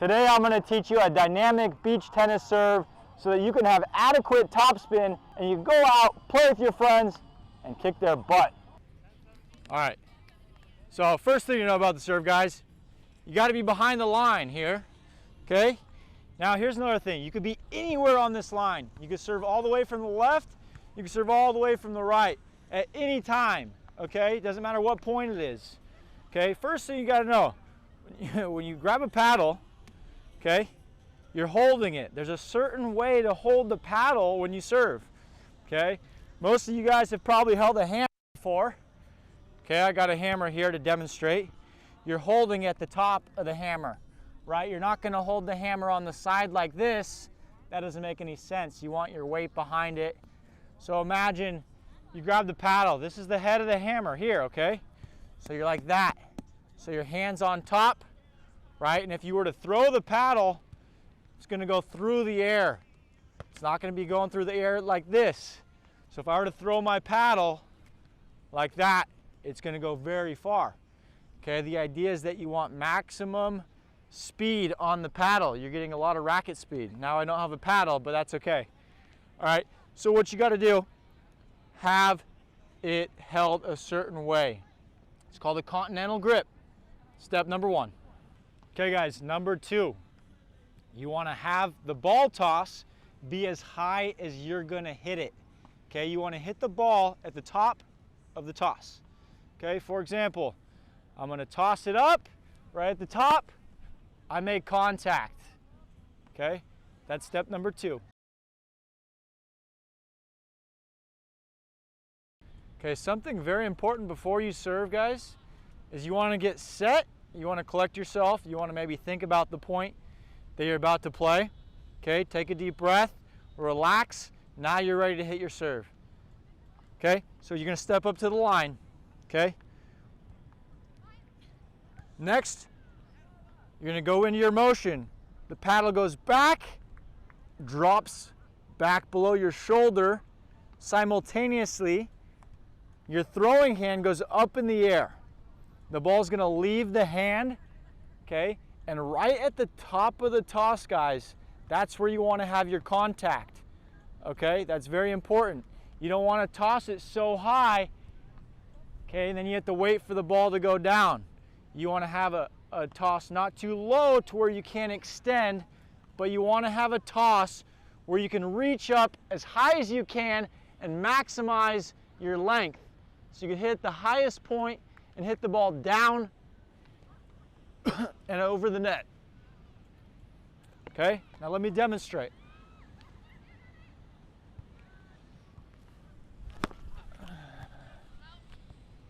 Today I'm going to teach you a dynamic beach tennis serve so that you can have adequate topspin and you can go out, play with your friends, and kick their butt. All right, so first thing you know about the serve, guys, you got to be behind the line here, okay? Now here's another thing. You could be anywhere on this line. You could serve all the way from the left, you can serve all the way from the right at any time, okay? It doesn't matter what point it is, okay? First thing you got to know, when you grab a paddle, okay, you're holding it. There's a certain way to hold the paddle when you serve, okay? Most of you guys have probably held a hammer before. Okay, I got a hammer here to demonstrate. You're holding at the top of the hammer, right? You're not gonna hold the hammer on the side like this. That doesn't make any sense. You want your weight behind it. So imagine you grab the paddle. This is the head of the hammer here, okay? So you're like that. So your hand's on top, right? And if you were to throw the paddle, it's gonna go through the air. It's not gonna be going through the air like this. So if I were to throw my paddle like that, it's gonna go very far. Okay, the idea is that you want maximum speed on the paddle. You're getting a lot of racket speed. Now I don't have a paddle, but that's okay. All right, so what you gotta do, have it held a certain way. It's called a continental grip. Step number one. Okay guys, number two, you wanna have the ball toss be as high as you're gonna hit it. Okay, you wanna hit the ball at the top of the toss. Okay, for example, I'm gonna toss it up right at the top, I make contact. Okay, that's step number two. Okay, something very important before you serve, guys, is you wanna get set, you wanna collect yourself, you wanna maybe think about the point that you're about to play. Okay, take a deep breath, relax, now you're ready to hit your serve. Okay, so you're gonna step up to the line, okay? Next, you're gonna go into your motion. The paddle goes back, drops back below your shoulder. Simultaneously, your throwing hand goes up in the air. The ball's gonna leave the hand, okay? And right at the top of the toss, guys, that's where you wanna have your contact, okay? That's very important. You don't wanna toss it so high, okay, and then you have to wait for the ball to go down. You wanna have a toss not too low to where you can't extend, but you wanna have a toss where you can reach up as high as you can and maximize your length. So you can hit the highest point and hit the ball down and over the net. Okay, now let me demonstrate.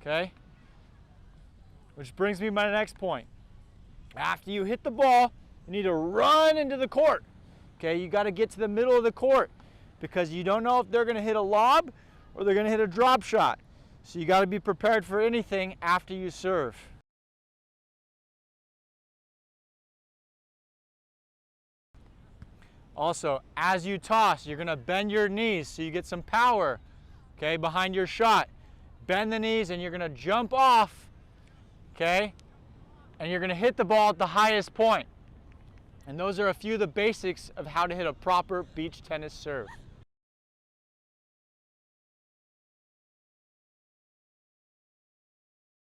Okay, which brings me to my next point. After you hit the ball, you need to run into the court. Okay, you got to get to the middle of the court because you don't know if they're going to hit a lob or they're going to hit a drop shot. So you got to be prepared for anything after you serve. Also, as you toss, you're going to bend your knees so you get some power, okay, behind your shot. Bend the knees and you're going to jump off, okay, and you're going to hit the ball at the highest point. And those are a few of the basics of how to hit a proper beach tennis serve.